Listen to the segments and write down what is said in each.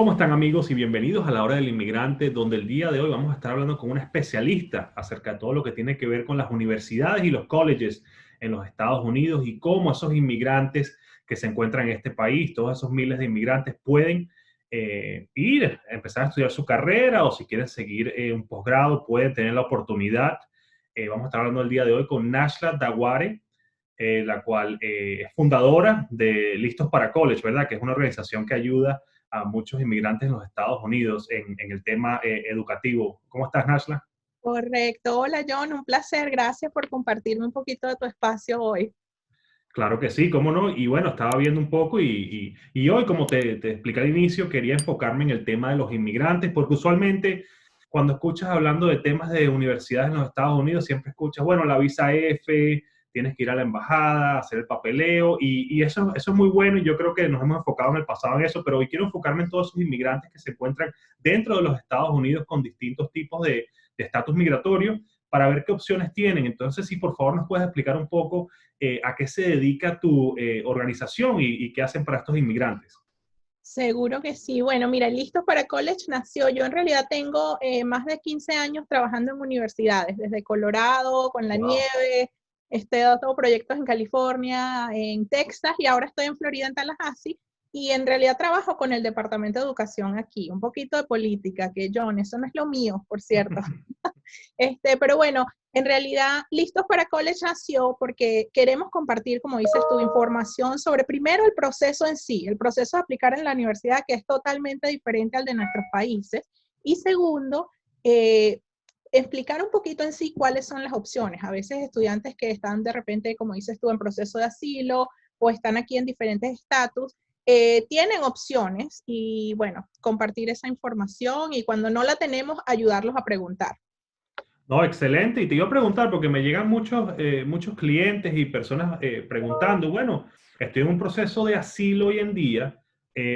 ¿Cómo están amigos? Y bienvenidos a la Hora del Inmigrante, donde el día de hoy vamos a estar hablando con un especialista acerca de todo lo que tiene que ver con las universidades y los colleges en los Estados Unidos y cómo esos inmigrantes que se encuentran en este país, todos esos miles de inmigrantes pueden empezar a estudiar su carrera o si quieren seguir un posgrado, pueden tener la oportunidad. Vamos a estar hablando el día de hoy con Nashla Daguare, la cual es fundadora de Listos para College, ¿verdad? Que es una organización que ayuda a muchos inmigrantes en los Estados Unidos en el tema educativo. ¿Cómo estás, Nashla? Correcto. Hola, John, un placer. Gracias por compartirme un poquito de tu espacio hoy. Claro que sí, cómo no. Y bueno, estaba viendo un poco y hoy, como te expliqué al inicio, quería enfocarme en el tema de los inmigrantes, porque usualmente cuando escuchas hablando de temas de universidades en los Estados Unidos, siempre escuchas, bueno, la visa F, tienes que ir a la embajada, hacer el papeleo, y eso es muy bueno, y yo creo que nos hemos enfocado en el pasado en eso, pero hoy quiero enfocarme en todos esos inmigrantes que se encuentran dentro de los Estados Unidos con distintos tipos de estatus migratorio, para ver qué opciones tienen. Entonces, si por favor nos puedes explicar un poco a qué se dedica tu organización y qué hacen para estos inmigrantes. Seguro que sí. Bueno, mira, Listos para College nació. Yo en realidad tengo más de 15 años trabajando en universidades, desde Colorado, con la Wow. nieve, he dado proyectos en California, en Texas y ahora estoy en Florida, en Tallahassee. Y en realidad trabajo con el Departamento de Educación aquí, un poquito de política, que John, eso no es lo mío, por cierto. Pero bueno, en realidad, Listos para College nació porque queremos compartir, como dices tu información sobre primero el proceso en sí, el proceso de aplicar en la universidad, que es totalmente diferente al de nuestros países. Y segundo, explicar un poquito en sí cuáles son las opciones. A veces estudiantes que están de repente, como dices tú, en proceso de asilo o están aquí en diferentes estatus, tienen opciones y bueno, compartir esa información y cuando no la tenemos, ayudarlos a preguntar. No, excelente. Y te iba a preguntar, porque me llegan muchos clientes y personas preguntando, bueno, estoy en un proceso de asilo hoy en día,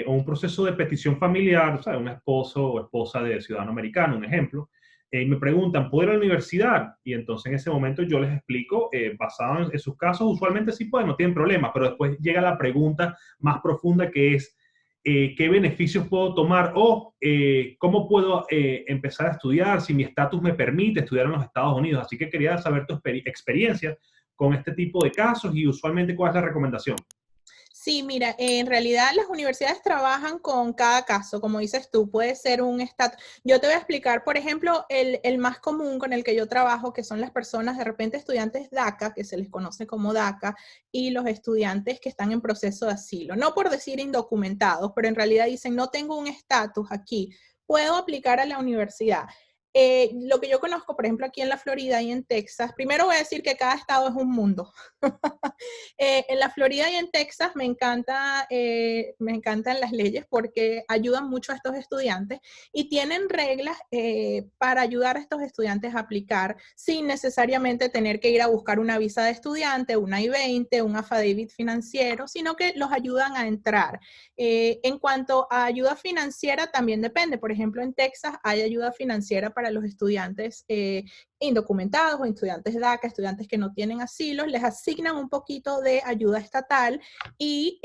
o un proceso de petición familiar, ¿sabes? Un esposo o esposa de ciudadano americano, un ejemplo, y me preguntan, ¿puedo ir a la universidad? Y entonces en ese momento yo les explico, basado en sus casos, usualmente sí pueden, no tienen problema, pero después llega la pregunta más profunda que es, qué beneficios puedo tomar o cómo puedo empezar a estudiar si mi estatus me permite estudiar en los Estados Unidos. Así que quería saber tu experiencia con este tipo de casos y usualmente cuál es la recomendación. Sí, mira, en realidad las universidades trabajan con cada caso, como dices tú, puede ser un estatus. Yo te voy a explicar, por ejemplo, el más común con el que yo trabajo, que son las personas, de repente estudiantes DACA, que se les conoce como DACA, y los estudiantes que están en proceso de asilo. No por decir indocumentados, pero en realidad dicen, no tengo un estatus aquí, puedo aplicar a la universidad. Lo que yo conozco, por ejemplo, aquí en la Florida y en Texas, primero voy a decir que cada estado es un mundo. En la Florida y en Texas me encantan las leyes porque ayudan mucho a estos estudiantes y tienen reglas para ayudar a estos estudiantes a aplicar sin necesariamente tener que ir a buscar una visa de estudiante, una I-20, un affidavit financiero, sino que los ayudan a entrar. En cuanto a ayuda financiera, también depende. Por ejemplo, en Texas hay ayuda financiera para los estudiantes indocumentados o estudiantes DACA, estudiantes que no tienen asilo, les asignan un poquito de ayuda estatal y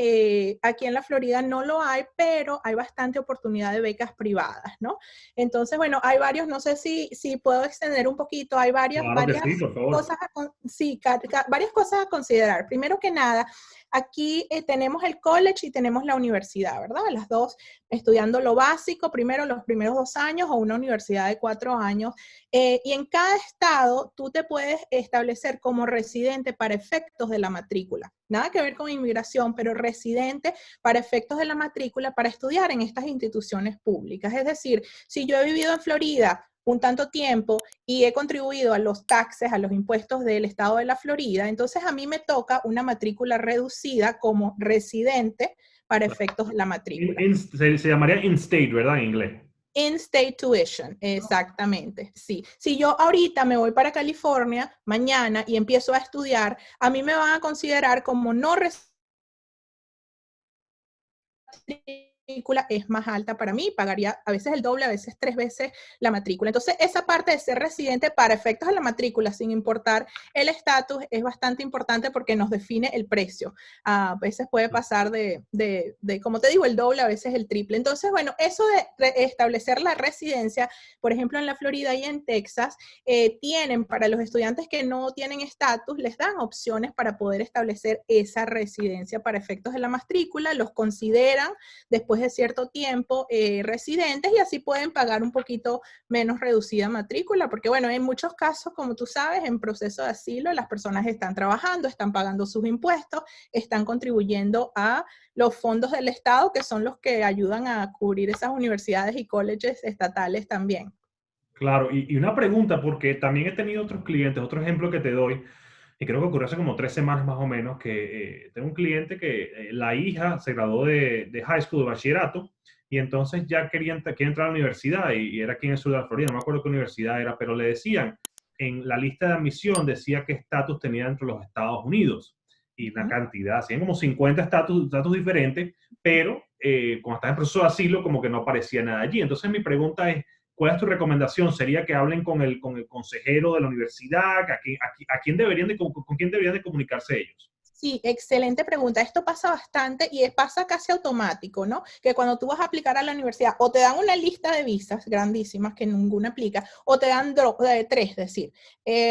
aquí en la Florida no lo hay, pero hay bastante oportunidad de becas privadas, ¿no? Entonces, bueno, hay varios, no sé si puedo extender un poquito, hay Claro que sí, por favor. cosas sí, varias cosas a considerar. Primero que nada, aquí tenemos el college y tenemos la universidad, ¿verdad? Las dos estudiando lo básico, primero los primeros 2 años o una universidad de 4 años. Y en cada estado tú te puedes establecer como residente para efectos de la matrícula. Nada que ver con inmigración, pero residente para efectos de la matrícula para estudiar en estas instituciones públicas. Es decir, si yo he vivido en Florida un tanto tiempo y he contribuido a los taxes, a los impuestos del estado de la Florida, entonces a mí me toca una matrícula reducida como residente para efectos de la matrícula. Se llamaría in-state, ¿verdad? En inglés. In-state tuition, exactamente, sí. Si yo ahorita me voy para California mañana y empiezo a estudiar, a mí me van a considerar como no residente matrícula es más alta para mí, pagaría a veces el doble, a veces 3 veces la matrícula. Entonces, esa parte de ser residente para efectos de la matrícula, sin importar el estatus, es bastante importante porque nos define el precio. A veces puede pasar como te digo, el doble, a veces el triple. Entonces, bueno, eso de establecer la residencia, por ejemplo, en la Florida y en Texas, tienen para los estudiantes que no tienen estatus, les dan opciones para poder establecer esa residencia para efectos de la matrícula, los consideran después de cierto tiempo residentes y así pueden pagar un poquito menos reducida matrícula, porque bueno, en muchos casos, como tú sabes, en proceso de asilo las personas están trabajando, están pagando sus impuestos, están contribuyendo a los fondos del Estado, que son los que ayudan a cubrir esas universidades y colleges estatales también. Claro, y una pregunta, porque también he tenido otros clientes, otro ejemplo que te doy, y creo que ocurrió hace como 3 semanas más o menos, que tengo un cliente que la hija se graduó de high school, de bachillerato, y entonces ya quería entrar a la universidad, y era aquí en el sur de la Florida, no me acuerdo qué universidad era, pero le decían, en la lista de admisión decía qué estatus tenía dentro de los Estados Unidos, y una cantidad, hacían como 50 estatus diferentes, pero cuando estás en proceso de asilo, como que no aparecía nada allí. Entonces mi pregunta es, ¿cuál es tu recomendación? ¿Sería que hablen con el consejero de la universidad? ¿A quién con quién deberían de comunicarse ellos? Sí, excelente pregunta. Esto pasa bastante y pasa casi automático, ¿no? Que cuando tú vas a aplicar a la universidad, o te dan una lista de visas grandísimas que ninguna aplica, o te dan tres, es decir,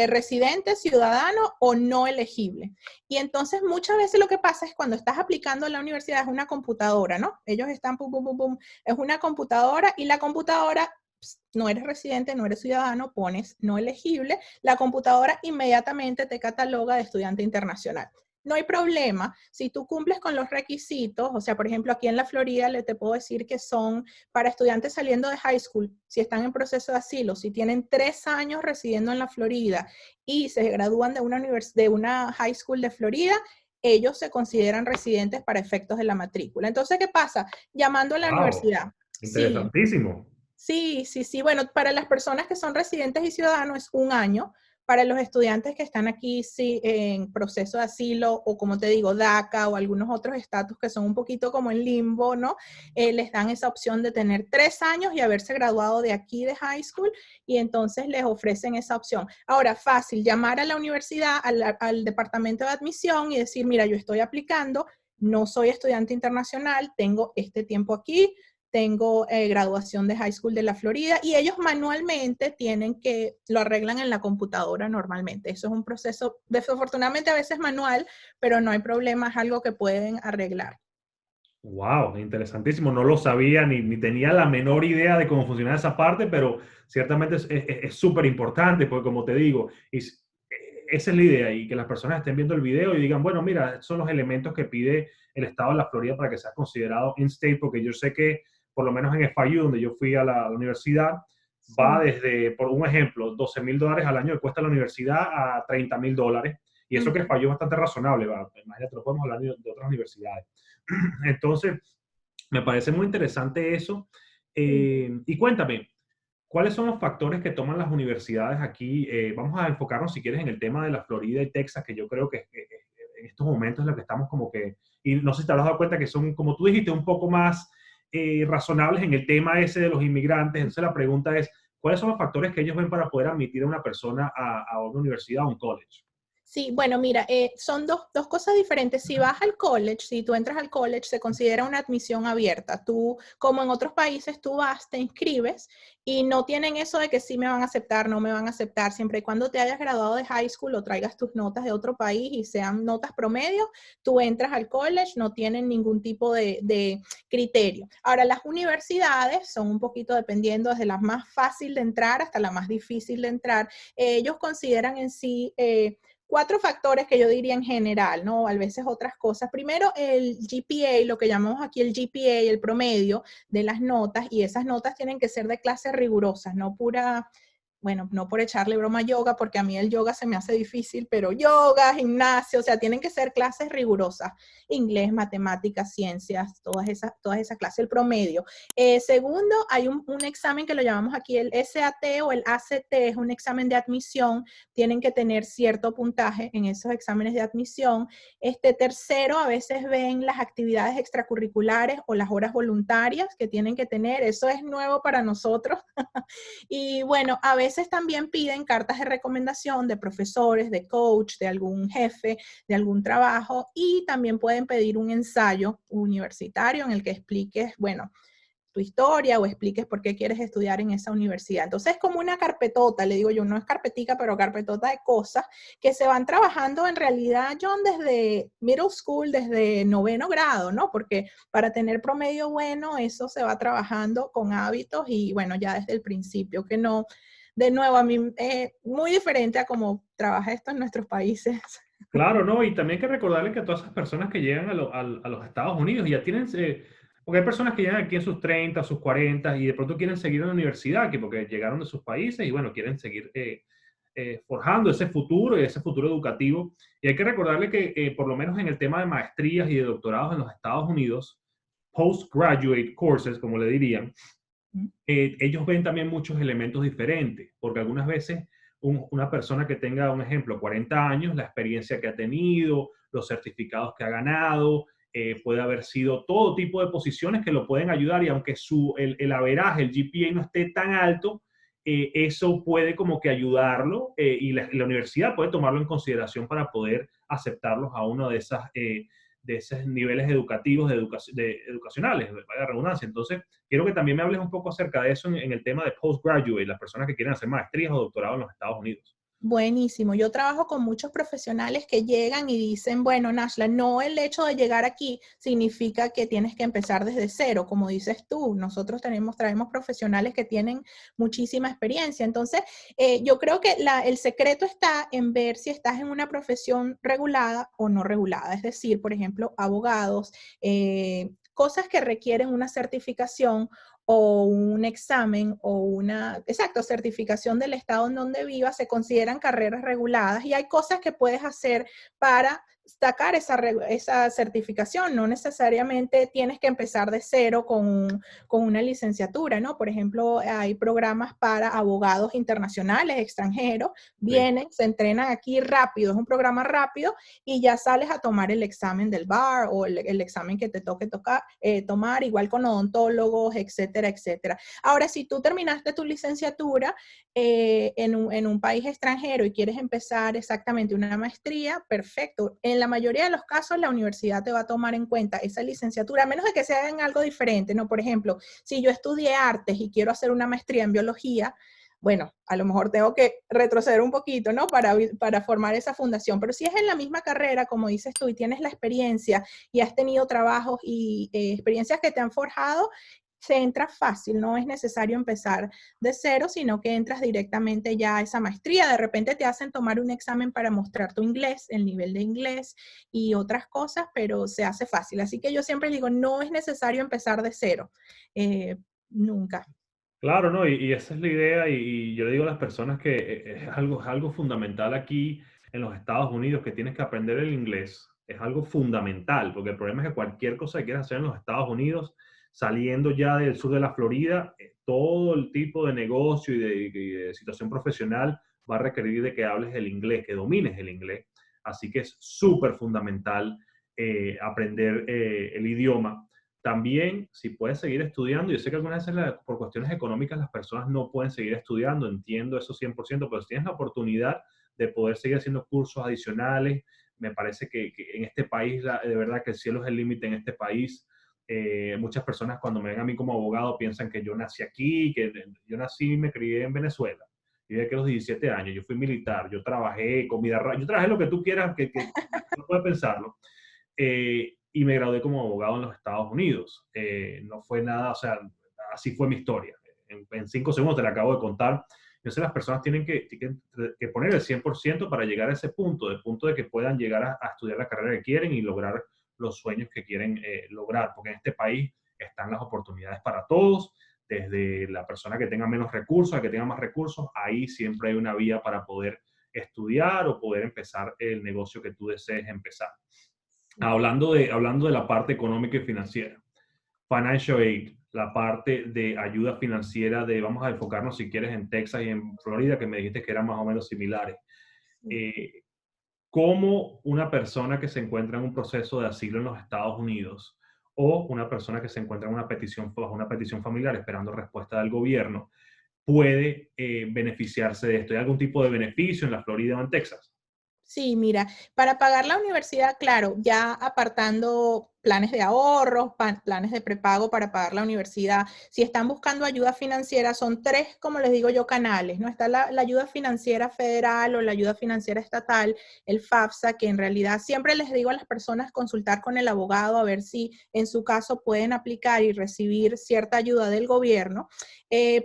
residente, ciudadano o no elegible. Y entonces muchas veces lo que pasa es cuando estás aplicando a la universidad es una computadora, ¿no? Ellos están, pum, pum, pum, pum, es una computadora y la computadora no eres residente, no eres ciudadano, pones no elegible, la computadora inmediatamente te cataloga de estudiante internacional. No hay problema si tú cumples con los requisitos, o sea, por ejemplo, aquí en la Florida te puedo decir que son para estudiantes saliendo de high school, si están en proceso de asilo, si tienen 3 años residiendo en la Florida y se gradúan de una high school de Florida, ellos se consideran residentes para efectos de la matrícula. Entonces, ¿qué pasa? Llamando a la ¡Wow! universidad. Sí, Interesantísimo. sí, sí, sí. Bueno, para las personas que son residentes y ciudadanos es 1 año. Para los estudiantes que están aquí sí, en proceso de asilo o como te digo, DACA o algunos otros estatus que son un poquito como en limbo, ¿no? Les dan esa opción de tener 3 años y haberse graduado de aquí de high school y entonces les ofrecen esa opción. Ahora, fácil, llamar a la universidad, al departamento de admisión y decir, mira, yo estoy aplicando, no soy estudiante internacional, tengo este tiempo aquí, tengo graduación de high school de la Florida y ellos manualmente lo arreglan en la computadora normalmente. Eso es un proceso, desafortunadamente a veces manual, pero no hay problema, es algo que pueden arreglar. ¡Wow! Interesantísimo. No lo sabía ni tenía la menor idea de cómo funcionaba esa parte, pero ciertamente es súper importante, porque como te digo, esa es la idea, y que las personas estén viendo el video y digan, bueno, mira, estos son los elementos que pide el estado de la Florida para que sea considerado in-state, porque yo sé que, por lo menos en FIU, donde yo fui a la universidad, va Sí. desde, por un ejemplo, $12,000 al año que cuesta la universidad a $30,000, y eso que FIU es bastante razonable, ¿va? Imagínate, no podemos hablar de otras universidades. Entonces, me parece muy interesante eso. Y cuéntame, ¿cuáles son los factores que toman las universidades aquí? Vamos a enfocarnos, si quieres, en el tema de la Florida y Texas, que yo creo que en estos momentos es lo que estamos como que, y no sé si te has dado cuenta que son, como tú dijiste, un poco más razonables en el tema ese de los inmigrantes. Entonces la pregunta es, ¿cuáles son los factores que ellos ven para poder admitir a una persona a una universidad o a un college? Sí, bueno, mira, son dos cosas diferentes. Si vas al college, si tú entras al college, se considera una admisión abierta. Tú, como en otros países, tú vas, te inscribes y no tienen eso de que sí me van a aceptar, no me van a aceptar. Siempre y cuando te hayas graduado de high school o traigas tus notas de otro país y sean notas promedio, tú entras al college, no tienen ningún tipo de criterio. Ahora, las universidades son un poquito dependiendo desde la más fácil de entrar hasta la más difícil de entrar. Ellos consideran en sí 4 factores que yo diría en general, ¿no? A veces otras cosas. Primero, el GPA, lo que llamamos aquí el GPA, el promedio de las notas, y esas notas tienen que ser de clases rigurosas, no pura bueno, no por echarle broma a yoga, porque a mí el yoga se me hace difícil, pero yoga, gimnasio, o sea, tienen que ser clases rigurosas, inglés, matemáticas, ciencias, todas esas clases, el promedio. Segundo, hay un examen que lo llamamos aquí el SAT o el ACT, es un examen de admisión, tienen que tener cierto puntaje en esos exámenes de admisión. Tercero, a veces ven las actividades extracurriculares o las horas voluntarias que tienen que tener, eso es nuevo para nosotros. Y bueno, a veces también piden cartas de recomendación de profesores, de coach, de algún jefe, de algún trabajo, y también pueden pedir un ensayo universitario en el que expliques, bueno, tu historia o expliques por qué quieres estudiar en esa universidad. Entonces es como una carpetota, le digo yo, no es carpetica, pero carpetota de cosas que se van trabajando en realidad, John, desde middle school, desde noveno grado, ¿no? Porque para tener promedio bueno, eso se va trabajando con hábitos y bueno, ya desde el principio, que no, de nuevo, a mí muy diferente a cómo trabaja esto en nuestros países. Claro, ¿no? Y también hay que recordarle que a todas esas personas que llegan a los Estados Unidos ya tienen, porque hay personas que llegan aquí en sus 30, sus 40 y de pronto quieren seguir en la universidad, que porque llegaron de sus países y bueno, quieren seguir forjando ese futuro y ese futuro educativo. Y hay que recordarle que por lo menos en el tema de maestrías y de doctorados en los Estados Unidos, postgraduate courses, como le dirían, ellos ven también muchos elementos diferentes, porque algunas veces una persona que tenga, un ejemplo, 40 años, la experiencia que ha tenido, los certificados que ha ganado, puede haber sido todo tipo de posiciones que lo pueden ayudar y aunque el averaje, el GPA no esté tan alto, eso puede como que ayudarlo y la universidad puede tomarlo en consideración para poder aceptarlos a uno de esos niveles educativos, educacionales, vaya redundancia. Entonces, quiero que también me hables un poco acerca de eso en el tema de postgraduate, las personas que quieren hacer maestrías o doctorado en los Estados Unidos. Buenísimo. Yo trabajo con muchos profesionales que llegan y dicen, bueno, Nashla, no el hecho de llegar aquí significa que tienes que empezar desde cero, como dices tú. Nosotros traemos profesionales que tienen muchísima experiencia. Entonces, yo creo que el secreto está en ver si estás en una profesión regulada o no regulada. Es decir, por ejemplo, abogados, cosas que requieren una certificación o un examen o una, exacto, certificación del estado en donde vivas, se consideran carreras reguladas y hay cosas que puedes hacer para sacar esa certificación. No necesariamente tienes que empezar de cero con una licenciatura, ¿no? Por ejemplo, hay programas para abogados internacionales, extranjeros, Sí. vienen, se entrenan aquí rápido, es un programa rápido y ya sales a tomar el examen del bar o el examen que te toque tomar, igual con odontólogos, etcétera, etcétera. Ahora, si tú terminaste tu licenciatura en un país extranjero y quieres empezar exactamente una maestría, perfecto. En la mayoría de los casos, la universidad te va a tomar en cuenta esa licenciatura, a menos de que se hagan algo diferente, ¿no? Por ejemplo, si yo estudié artes y quiero hacer una maestría en biología, bueno, a lo mejor tengo que retroceder un poquito, ¿no? Para formar esa fundación. Pero si es en la misma carrera, como dices tú, y tienes la experiencia y has tenido trabajos y experiencias que te han forjado, se entra fácil, no es necesario empezar de cero, sino que entras directamente ya a esa maestría. De repente te hacen tomar un examen para mostrar tu inglés, el nivel de inglés y otras cosas, pero se hace fácil. Así que yo siempre digo, no es necesario empezar de cero, nunca. Claro, ¿no? Y esa es la idea y yo le digo a las personas que es algo fundamental aquí en los Estados Unidos, que tienes que aprender el inglés. Es algo fundamental, porque el problema es que cualquier cosa que quieras hacer en los Estados Unidos, saliendo ya del sur de la Florida, todo el tipo de negocio y de situación profesional va a requerir de que hables el inglés, que domines el inglés. Así que es súper fundamental aprender el idioma. También, si puedes seguir estudiando, yo sé que algunas veces por cuestiones económicas las personas no pueden seguir estudiando, entiendo eso 100%, pero si tienes la oportunidad de poder seguir haciendo cursos adicionales, me parece que en este país, de verdad que el cielo es el límite en este país. Muchas personas cuando me ven a mí como abogado piensan que yo nací aquí, que yo nací y me crié en Venezuela. Yo de que a los 17 años, yo fui militar, yo trabajé yo trabajé lo que tú quieras, que no puedes pensarlo. Y me gradué como abogado en los Estados Unidos. No fue nada, o sea, así fue mi historia. En 5 segundos te la acabo de contar. Entonces las personas tienen que poner el 100% para llegar a ese punto, del punto de que puedan llegar a estudiar la carrera que quieren y lograr los sueños que quieren lograr, porque en este país están las oportunidades para todos. desde la persona que tenga menos recursos a que tenga más recursos, ahí siempre hay una vía para poder estudiar o poder empezar el negocio que tú desees empezar. Hablando de la parte económica y financiera, financial aid, la parte de ayuda financiera vamos a enfocarnos si quieres en Texas y en Florida, que me dijiste que eran más o menos similares. ¿Cómo una persona que se encuentra en un proceso de asilo en los Estados Unidos o una persona que se encuentra en bajo una petición familiar esperando respuesta del gobierno puede beneficiarse de esto? ¿Hay algún tipo de beneficio en la Florida o en Texas? Sí, mira, para pagar la universidad, claro, ya apartando planes de ahorros, planes de prepago para pagar la universidad, si están buscando ayuda financiera, son tres, como les digo yo, canales, ¿no? Está la ayuda financiera federal o la ayuda financiera estatal, el FAFSA, que en realidad siempre les digo a las personas consultar con el abogado a ver si en su caso pueden aplicar y recibir cierta ayuda del gobierno.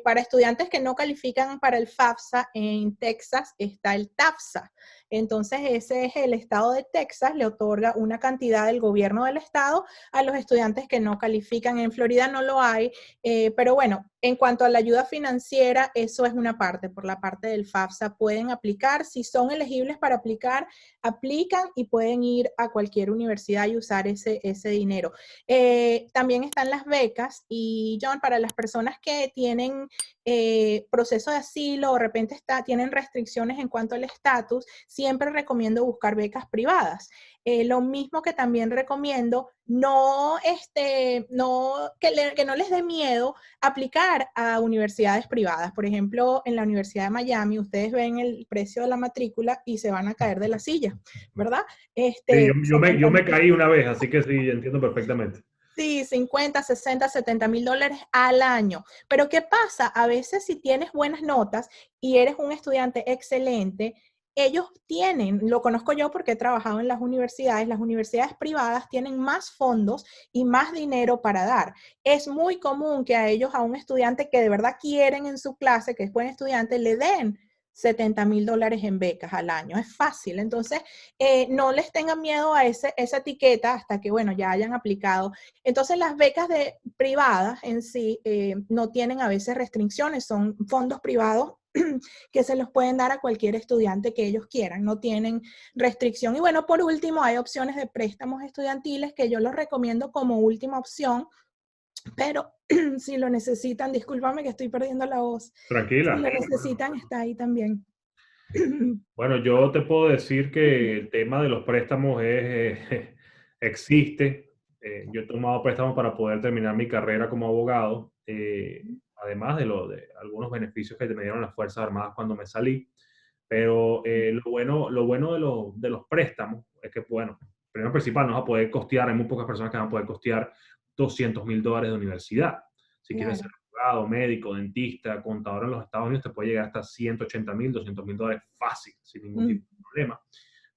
Para estudiantes que no califican para el FAFSA, en Texas está el TAFSA. Entonces, ese es el estado de Texas, le otorga una cantidad del gobierno del estado a los estudiantes que no califican. En Florida no lo hay, pero bueno, en cuanto a la ayuda financiera, eso es una parte. Por la parte del FAFSA pueden aplicar. Si son elegibles para aplicar, aplican y pueden ir a cualquier universidad y usar ese dinero. También están las becas y, John, para las personas que tienen proceso de asilo o de repente tienen restricciones en cuanto al estatus, siempre recomiendo buscar becas privadas. Lo mismo que también recomiendo, que no les dé miedo aplicar a universidades privadas. Por ejemplo, en la Universidad de Miami, ustedes ven el precio de la matrícula y se van a caer de la silla, ¿verdad? Sí, yo me caí una vez, así que sí, entiendo perfectamente. Sí, 50, 60, 70 mil dólares al año. Pero ¿qué pasa? A veces si tienes buenas notas y eres un estudiante excelente, ellos tienen, lo conozco yo porque he trabajado en las universidades privadas tienen más fondos y más dinero para dar. Es muy común que a ellos, a un estudiante que de verdad quieren en su clase, que es buen estudiante, le den 70 mil dólares en becas al año. Es fácil. Entonces, no les tengan miedo a esa etiqueta hasta que, bueno, ya hayan aplicado. Entonces, las becas privadas en sí no tienen a veces restricciones, son fondos privados que se los pueden dar a cualquier estudiante que ellos quieran, no tienen restricción. Y bueno, por último, hay opciones de préstamos estudiantiles que yo los recomiendo como última opción, pero si lo necesitan, discúlpame que estoy perdiendo la voz, si Tranquila. lo necesitan, está ahí también. Bueno, yo te puedo decir que el tema de los préstamos existe. Yo he tomado préstamos para poder terminar mi carrera como abogado, además de algunos beneficios que me dieron las Fuerzas Armadas cuando me salí. Pero lo bueno de los préstamos es que, bueno, primero principal, no vas a poder costear, hay muy pocas personas que van a poder costear $200,000 de universidad. Si quieres ser Claro, abogado, médico, dentista, contador en los Estados Unidos, te puede llegar hasta $180,000, $200,000 fácil, sin ningún tipo de problema.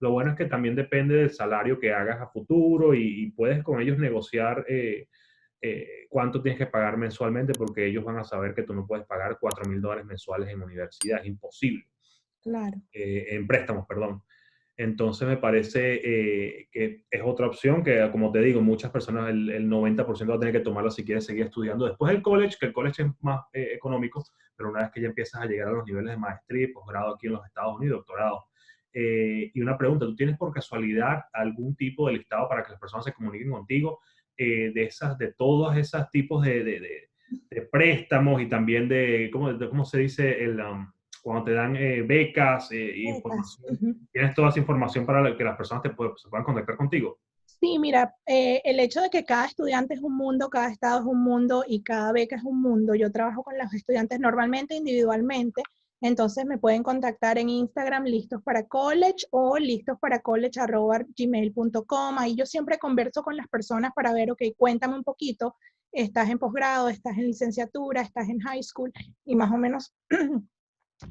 Lo bueno es que también depende del salario que hagas a futuro y puedes con ellos negociar cuánto tienes que pagar mensualmente porque ellos van a saber que tú no puedes pagar $4,000 mensuales en universidad, es imposible. claro. En préstamos, perdón. Entonces me parece que es otra opción que, como te digo, muchas personas, el 90% va a tener que tomarlo si quieres seguir estudiando después del college, que el college es más económico, pero una vez que ya empiezas a llegar a los niveles de maestría y posgrado aquí en los Estados Unidos, doctorado. Y una pregunta, ¿tú tienes por casualidad algún tipo de listado para que las personas se comuniquen contigo de todos esos tipos de préstamos y también ¿cómo se dice? Cuando te dan becas e Becas. información, tienes toda esa información para que las personas se puedan contactar contigo. Sí, mira, el hecho de que cada estudiante es un mundo, cada estado es un mundo y cada beca es un mundo. Yo trabajo con los estudiantes normalmente individualmente, entonces me pueden contactar en Instagram listos para college o listosParaCollege@gmail.com. Ahí yo siempre converso con las personas para ver, ok, cuéntame un poquito, estás en posgrado, estás en licenciatura, estás en high school y más o menos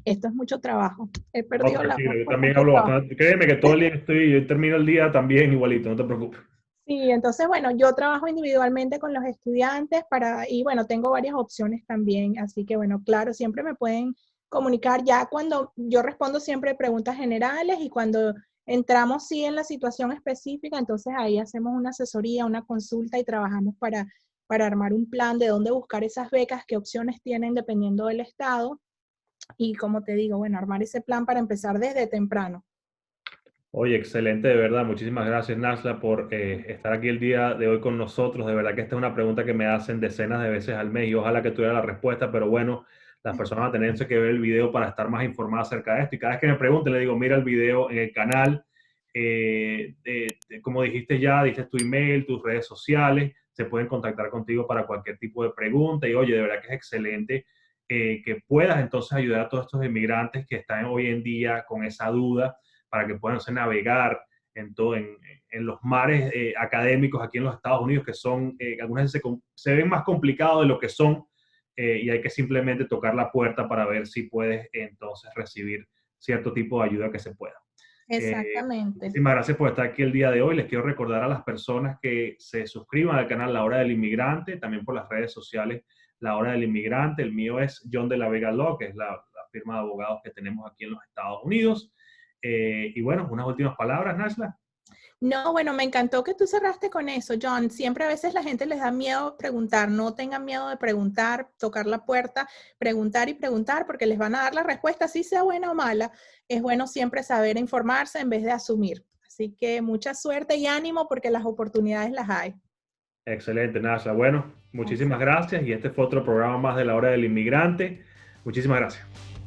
esto es mucho trabajo. He No, perdido la tranquilo, voz yo por también tanto hablo trabajo. bastante. Créeme que todo el día yo termino el día también igualito, no te preocupes. Sí, entonces, bueno, yo trabajo individualmente con los estudiantes y bueno, tengo varias opciones también, así que bueno, claro, siempre me pueden comunicar ya cuando yo respondo siempre preguntas generales y cuando entramos sí en la situación específica, entonces ahí hacemos una asesoría, una consulta y trabajamos para armar un plan de dónde buscar esas becas, qué opciones tienen dependiendo del estado. Y como te digo, bueno, armar ese plan para empezar desde temprano. Oye, excelente, de verdad. Muchísimas gracias, Nasla, por estar aquí el día de hoy con nosotros. De verdad que esta es una pregunta que me hacen decenas de veces al mes y ojalá que tuviera la respuesta, pero bueno, las personas van a tener que ver el video para estar más informadas acerca de esto. Y cada vez que me pregunten, le digo, mira el video en el canal. Como dijiste ya, diste tu email, tus redes sociales, se pueden contactar contigo para cualquier tipo de pregunta. Y oye, de verdad que es excelente que puedas entonces ayudar a todos estos inmigrantes que están hoy en día con esa duda para que puedan navegar en los mares académicos aquí en los Estados Unidos, que son, algunas veces se ven más complicados de lo que son, y hay que simplemente tocar la puerta para ver si puedes entonces recibir cierto tipo de ayuda que se pueda. Exactamente. Muchísimas gracias por estar aquí el día de hoy. Les quiero recordar a las personas que se suscriban al canal La Hora del Inmigrante, también por las redes sociales La Hora del Inmigrante. El mío es John de la Vega Law, que es la firma de abogados que tenemos aquí en los Estados Unidos. Y bueno, unas últimas palabras, Nashla. No, bueno, me encantó que tú cerraste con eso, John. Siempre a veces la gente les da miedo preguntar. No tengan miedo de preguntar, tocar la puerta, preguntar y preguntar, porque les van a dar la respuesta, si sea buena o mala. Es bueno siempre saber informarse en vez de asumir. Así que mucha suerte y ánimo porque las oportunidades las hay. Excelente, Nashla. Bueno, muchísimas Gracias. gracias y este fue otro programa más de La Hora del Inmigrante. Muchísimas gracias.